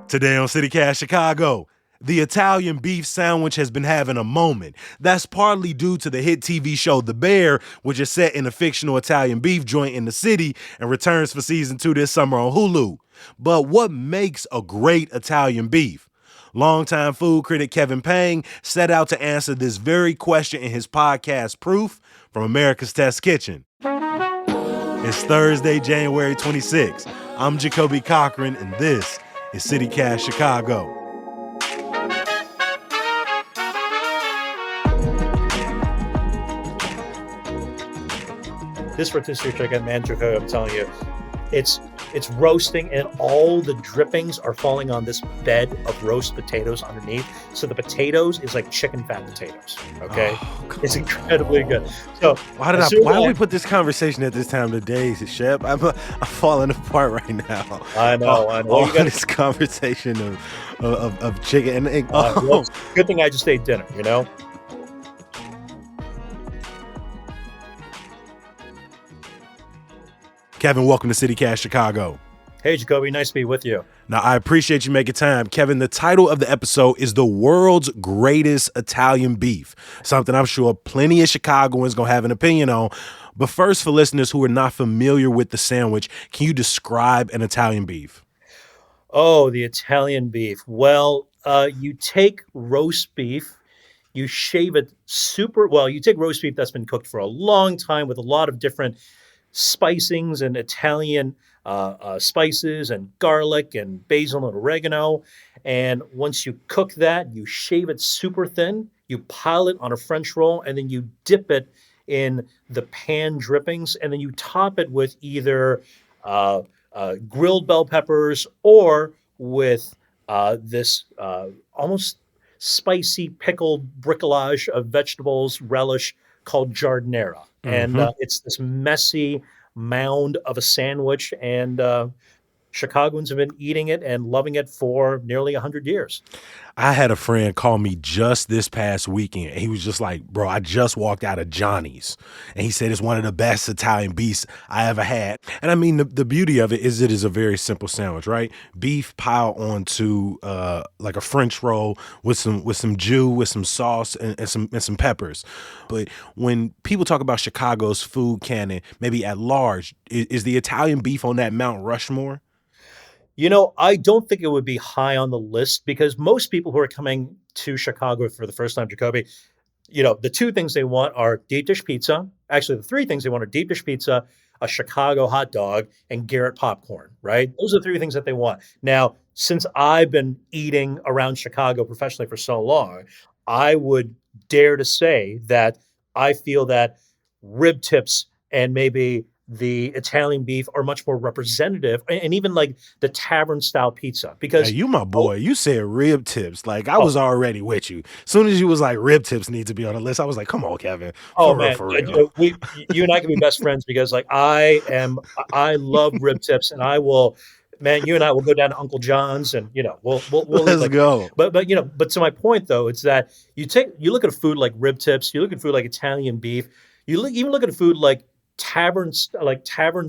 Today on CityCast Chicago, the Italian beef sandwich has been having a moment. That's partly due to the hit TV show The Bear, which is set in a fictional Italian beef joint in the city and returns for season 2 this summer on Hulu. But what makes a great Italian beef? Longtime food critic Kevin Pang set out to answer this very question in his podcast Proof from America's Test Kitchen. It's Thursday, January 26th. I'm Jacoby Cochran, and this is CityCast Chicago. This rotisserie chicken, man, Jacoby, I'm telling you, it's roasting and all the drippings are falling on this bed of roast potatoes underneath. So the potatoes is like chicken fat potatoes. Okay, it's incredibly good. So why did we put this conversation at this time of the day, Shep? I'm falling apart right now. I know. All this conversation of chicken and well, good thing I just ate dinner. You know. Kevin, welcome to CityCast Chicago. Hey, Jacoby, nice to be with you. Now, I appreciate you making time. Kevin, the title of the episode is The World's Greatest Italian Beef, something I'm sure plenty of Chicagoans going to have an opinion on. But first, for listeners who are not familiar with the sandwich, can you describe an Italian beef? Oh, the Italian beef. Well, you take roast beef, you shave it you take roast beef that's been cooked for a long time with a lot of different spicings and Italian spices and garlic and basil and oregano. And once you cook that, you shave it super thin, you pile it on a French roll, and then you dip it in the pan drippings, and then you top it with either grilled bell peppers or with this almost spicy pickled bricolage of vegetables relish called giardiniera. And it's this messy mound of a sandwich, and Chicagoans have been eating it and loving it for nearly 100 years. I had a friend call me just this past weekend. He was just like, bro, I just walked out of Johnny's. And he said it's one of the best Italian beefs I ever had. And I mean, the beauty of it is a very simple sandwich, right? Beef piled onto like a French roll with some jus, with some sauce and some peppers. But when people talk about Chicago's food canon, maybe at large, is the Italian beef on that Mount Rushmore? You know, I don't think it would be high on the list because most people who are coming to Chicago for the first time, Jacoby, you know, the two things they want are deep dish pizza. Actually, the three things they want are deep dish pizza, a Chicago hot dog, and Garrett popcorn, right? Those are the three things that they want. Now, since I've been eating around Chicago professionally for so long, I would dare to say that I feel that rib tips and maybe the Italian beef are much more representative, and even like the tavern style pizza. Because hey, you my boy, you said rib tips. Like I was already with you. As soon as you was like rib tips need to be on the list, I was like, come on, Kevin. For real. You and I can be best friends because like I love rib tips, and I will. Man, you and I will go down to Uncle John's, and you know we'll let's go. But to my point though, it's that you look at a food like rib tips, you look at food like Italian beef, even look at a food like tavern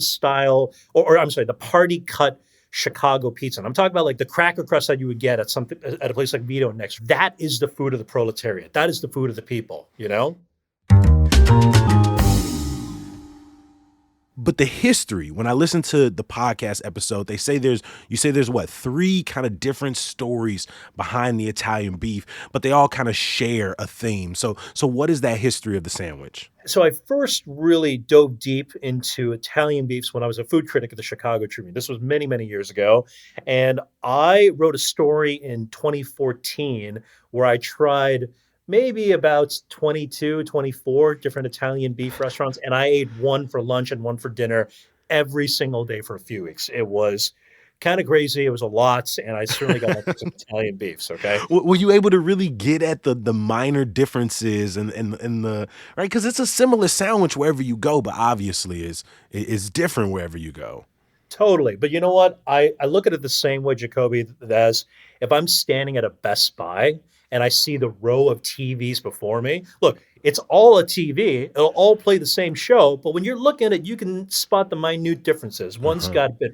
style, or I'm sorry, the party cut Chicago pizza. And I'm talking about like the cracker crust that you would get at a place like Vito Next. That is the food of the proletariat. That is the food of the people, you know? But the history, when I listen to the podcast episode, you say there's what, 3 kind of different stories behind the Italian beef, but they all kind of share a theme. So what is that history of the sandwich? So I first really dove deep into Italian beefs when I was a food critic at the Chicago Tribune. This was many, many years ago. And I wrote a story in 2014 where I tried maybe about 22, 24 different Italian beef restaurants. And I ate one for lunch and one for dinner every single day for a few weeks. It was kind of crazy. It was a lot. And I certainly got some Italian beefs. Okay. Were you able to really get at the minor differences and the, right? Because it's a similar sandwich wherever you go, but obviously is different wherever you go. Totally. But you know what? I look at it the same way, Jacoby, as if I'm standing at a Best Buy and I see the row of TVs before me. Look, it's all a TV. It'll all play the same show. But when you're looking at it, you can spot the minute differences. One's got a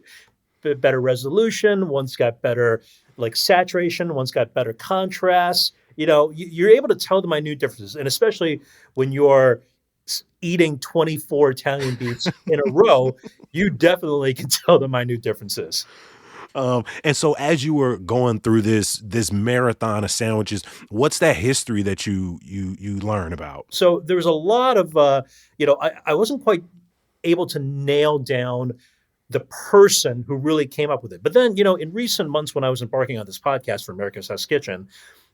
bit better resolution. One's got better like saturation, one's got better contrast. You're able to tell the minute differences, and especially when you're eating 24 Italian beefs in a row, you definitely can tell the minute differences. And so as you were going through this marathon of sandwiches, what's that history that you learn about? So there was a lot of, I wasn't quite able to nail down the person who really came up with it. But then, in recent months when I was embarking on this podcast for America's Test Kitchen,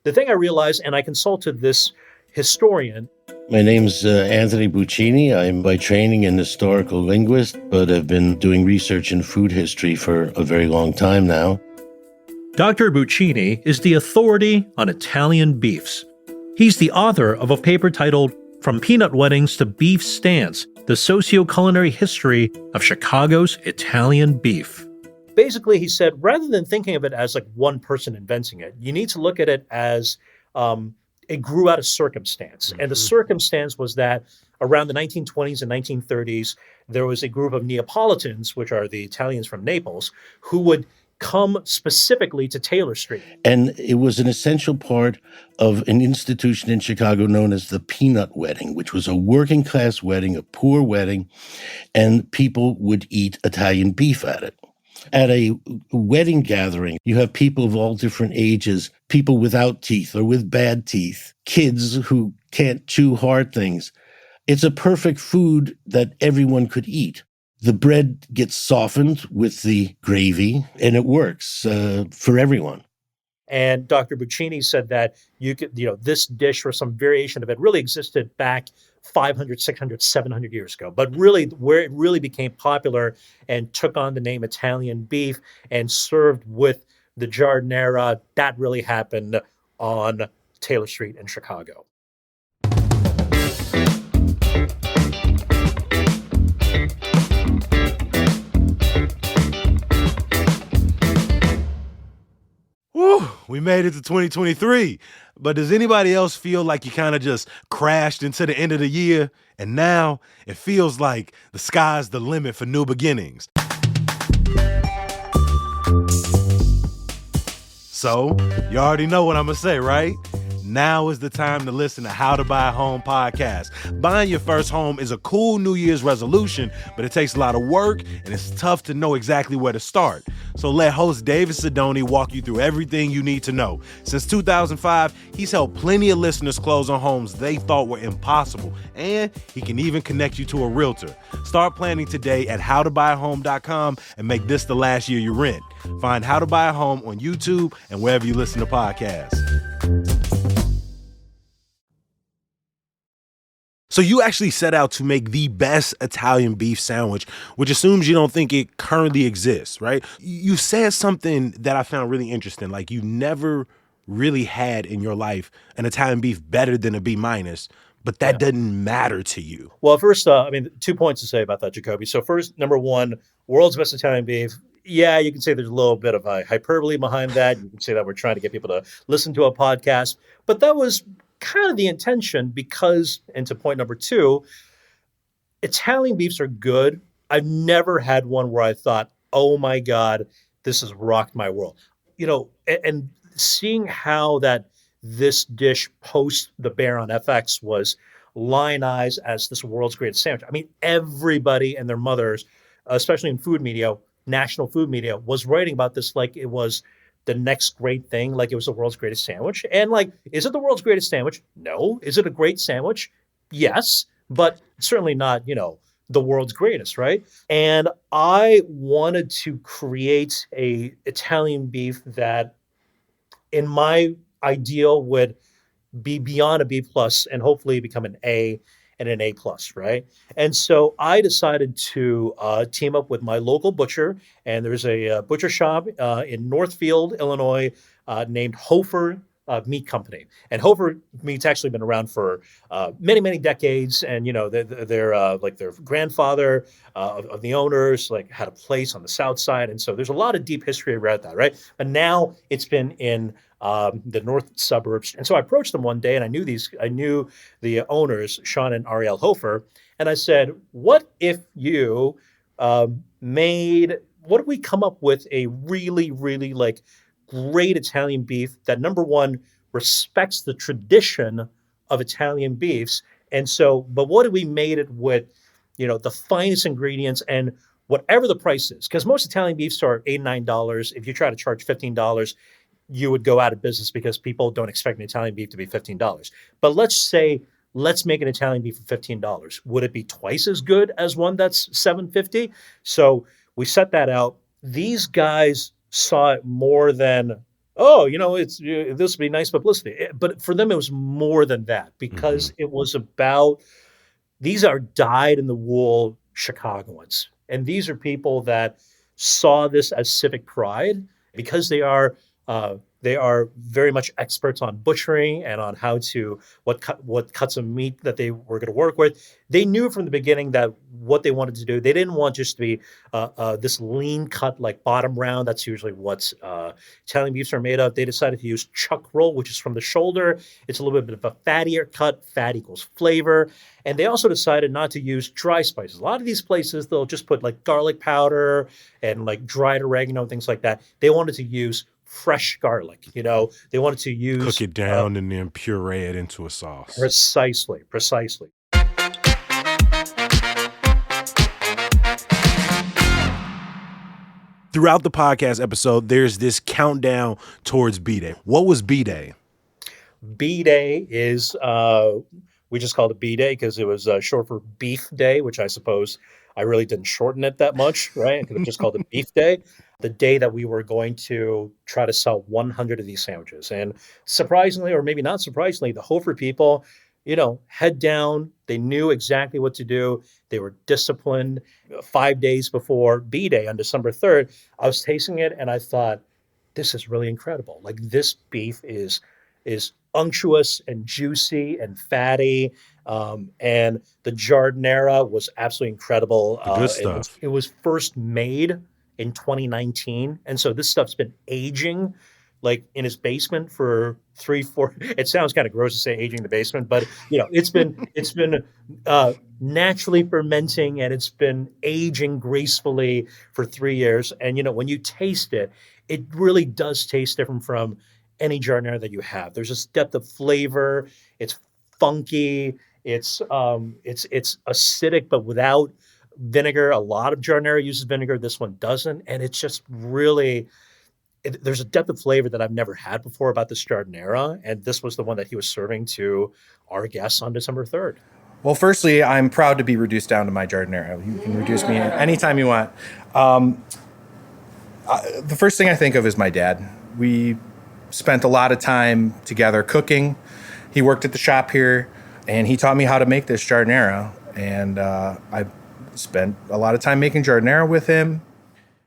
the thing I realized, and I consulted this historian. My name's Anthony Buccini. I'm by training an historical linguist, but I've been doing research in food history for a very long time now. Dr. Buccini is the authority on Italian beefs. He's the author of a paper titled From Peanut Weddings to Beef Stands, the Socio-Culinary History of Chicago's Italian Beef. Basically, he said, rather than thinking of it as like one person inventing it, you need to look at it as it grew out of circumstance. And the circumstance was that around the 1920s and 1930s, there was a group of Neapolitans, which are the Italians from Naples, who would come specifically to Taylor Street. And it was an essential part of an institution in Chicago known as the Peanut Wedding, which was a working class wedding, a poor wedding, and people would eat Italian beef at it. At a wedding gathering, you have people of all different ages, people without teeth or with bad teeth, kids who can't chew hard things. It's a perfect food that everyone could eat. The bread gets softened with the gravy, and it works for everyone. And Dr. Buccini said that this dish or some variation of it really existed back 500, 600, 700 years ago. But really, where it really became popular and took on the name Italian beef and served with the giardiniera, that really happened on Taylor Street in Chicago. Woo, we made it to 2023. But does anybody else feel like you kind of just crashed into the end of the year and now it feels like the sky's the limit for new beginnings? So, you already know what I'm going to say, right? Now is the time to listen to How to Buy a Home podcast. Buying your first home is a cool New Year's resolution, but it takes a lot of work and it's tough to know exactly where to start. So let host David Sidoni walk you through everything you need to know. Since 2005, he's helped plenty of listeners close on homes they thought were impossible, and he can even connect you to a realtor. Start planning today at howtobuyahome.com and make this the last year you rent. Find How to Buy a Home on YouTube and wherever you listen to podcasts. So you actually set out to make the best Italian beef sandwich, which assumes you don't think it currently exists, right? You said something that I found really interesting. Like you never really had in your life an Italian beef better than a B-, but that doesn't matter to you. Well, first, 2 points to say about that, Jacoby. So first, number one, world's best Italian beef. Yeah, you can say there's a little bit of a hyperbole behind that. You can say that we're trying to get people to listen to a podcast, but that was kind of the intention because, and to point number two, Italian beefs are good. I've never had one where I thought, oh my God, this has rocked my world. And seeing how that this dish post The Bear on FX was lionized as this world's greatest sandwich. I mean, everybody and their mothers, especially in food media, national food media, was writing about this like it was the next great thing, like it was the world's greatest sandwich. And like, is it the world's greatest sandwich? No. Is it a great sandwich? Yes, but certainly not, the world's greatest, right? And I wanted to create a Italian beef that in my ideal would be beyond a B+ and hopefully become an A and an A+, right? And so I decided to team up with my local butcher, and there's a butcher shop in Northfield, Illinois, named Hofer Meat Company. And Hofer Meat's actually been around for many, many decades, and they're like their grandfather of the owners like had a place on the South Side, and so there's a lot of deep history around that, right? But now it's been in the north suburbs. And so I approached them one day, and I knew the owners, Sean and Ariel Hofer, and I said, what if what if we come up with a really, really like great Italian beef that, number one, respects the tradition of Italian beefs. And so, but what if we made it with, the finest ingredients and whatever the price is? Because most Italian beefs are $8, $9. If you try to charge $15, you would go out of business because people don't expect an Italian beef to be $15. But let's make an Italian beef for $15. Would it be twice as good as one that's $7.50? So we set that out. These guys saw it more than, oh, this would be nice publicity. But for them, it was more than that, because it was about, these are dyed-in-the-wool Chicagoans. And these are people that saw this as civic pride, because they are very much experts on butchering and on what cuts of meat that they were going to work with. They knew from the beginning that what they wanted to do, they didn't want just to be this lean cut, like bottom round. That's usually what Italian beefs are made of. They decided to use chuck roll, which is from the shoulder. It's a little bit of a fattier cut. Fat equals flavor. And they also decided not to use dry spices. A lot of these places, they'll just put like garlic powder and like dried oregano and things like that. They wanted to use fresh garlic. They wanted to use, cook it down and then puree it into a sauce. Precisely. Throughout the podcast episode, there's this countdown towards B-Day. What was B-Day? B-Day is, we just called it B-Day because it was short for Beef Day, which I suppose I really didn't shorten it that much, right? I could have just called it Beef Day. The day that we were going to try to sell 100 of these sandwiches. And surprisingly, or maybe not surprisingly, the Hofer people, head down. They knew exactly what to do. They were disciplined. 5 days before B-Day on December 3rd, I was tasting it and I thought, this is really incredible. Like, this beef is unctuous and juicy and fatty. And the giardiniera was absolutely incredible. Good stuff. It was first made in 2019. And so this stuff's been aging like in his basement for 3-4. It sounds kind of gross to say aging in the basement, but it's been naturally fermenting, and it's been aging gracefully for 3 years. And when you taste it, it really does taste different from any giardiniera that you have. There's this depth of flavor. It's funky. It's acidic, but without vinegar. A lot of giardiniera uses vinegar. This one doesn't. And it's just really, there's a depth of flavor that I've never had before about this giardiniera. And this was the one that he was serving to our guests on December 3rd. Well, firstly, I'm proud to be reduced down to my giardiniera. You can reduce me anytime you want. The first thing I think of is my dad. We spent a lot of time together cooking. He worked at the shop here, and he taught me how to make this giardiniera. And I spent a lot of time making giardiniera with him.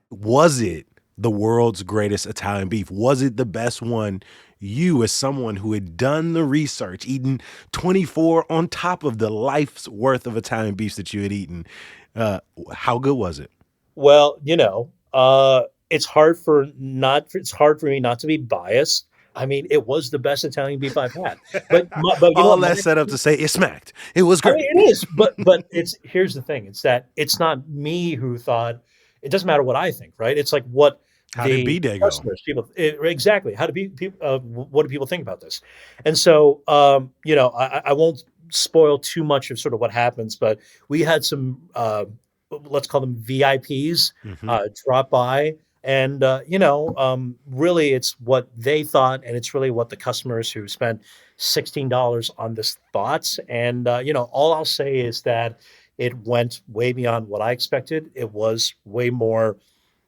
Was it the world's greatest Italian beef? Was it the best one? You, as someone who had done the research, eaten 24 on top of the life's worth of Italian beefs that you had eaten, how good was it? Well, it's hard for me not to be biased. I mean, it was the best Italian beef I've had. But all that set up to say it smacked. It was great. I mean, it is, but here's the thing: it's that it's not me who thought. It doesn't matter what I think, right? It's like what how did B-Day go? Exactly. How do people? What do people think about this? And so, I won't spoil too much of sort of what happens, but we had some, let's call them VIPs, drop by. And, really it's what they thought, and it's really what the customers who spent $16 on this thoughts. And, all I'll say is that it went way beyond what I expected. It was way more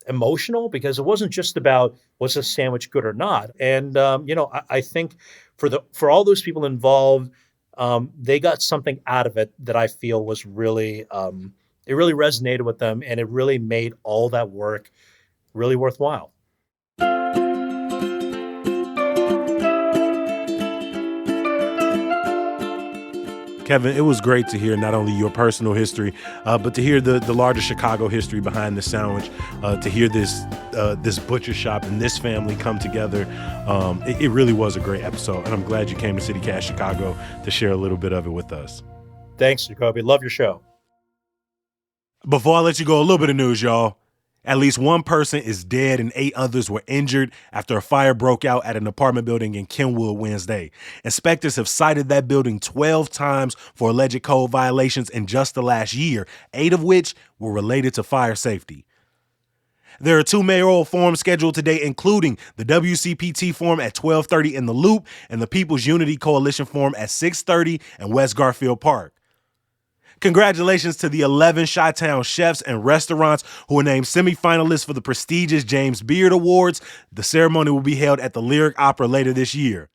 emotional because it wasn't just about was this sandwich good or not. And, I think for all those people involved, they got something out of it that I feel was really, it really resonated with them, and it really made all that work really worthwhile. Kevin, it was great to hear not only your personal history, but to hear the larger Chicago history behind the sandwich, to hear this butcher shop and this family come together. It really was a great episode, and I'm glad you came to CityCast Chicago to share a little bit of it with us. Thanks, Jacoby. Love your show. Before I let you go, a little bit of news, y'all. At least one person is dead and 8 others were injured after a fire broke out at an apartment building in Kenwood Wednesday. Inspectors have cited that building 12 times for alleged code violations in just the last year, 8 of which were related to fire safety. There are 2 mayoral forums scheduled today, including the WCPT forum at 12:30 in the Loop and the People's Unity Coalition forum at 6:30 in West Garfield Park. Congratulations to the 11 Chi-Town chefs and restaurants who were named semifinalists for the prestigious James Beard Awards. The ceremony will be held at the Lyric Opera later this year.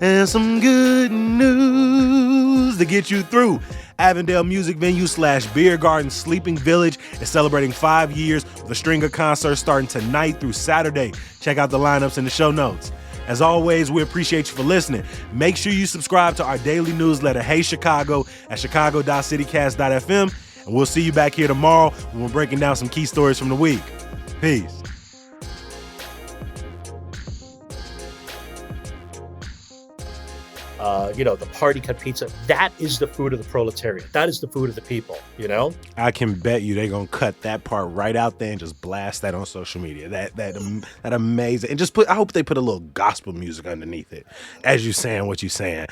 And some good news to get you through. Avondale Music Venue / Beer Garden Sleeping Village is celebrating 5 years with a string of concerts starting tonight through Saturday. Check out the lineups in the show notes. As always, we appreciate you for listening. Make sure you subscribe to our daily newsletter, Hey Chicago, at chicago.citycast.fm. And we'll see you back here tomorrow when we're breaking down some key stories from the week. Peace. The party cut pizza. That is the food of the proletariat. That is the food of the people, I can bet you they're going to cut that part right out there and just blast that on social media. That amazing. And I hope they put a little gospel music underneath it as you saying what you're saying.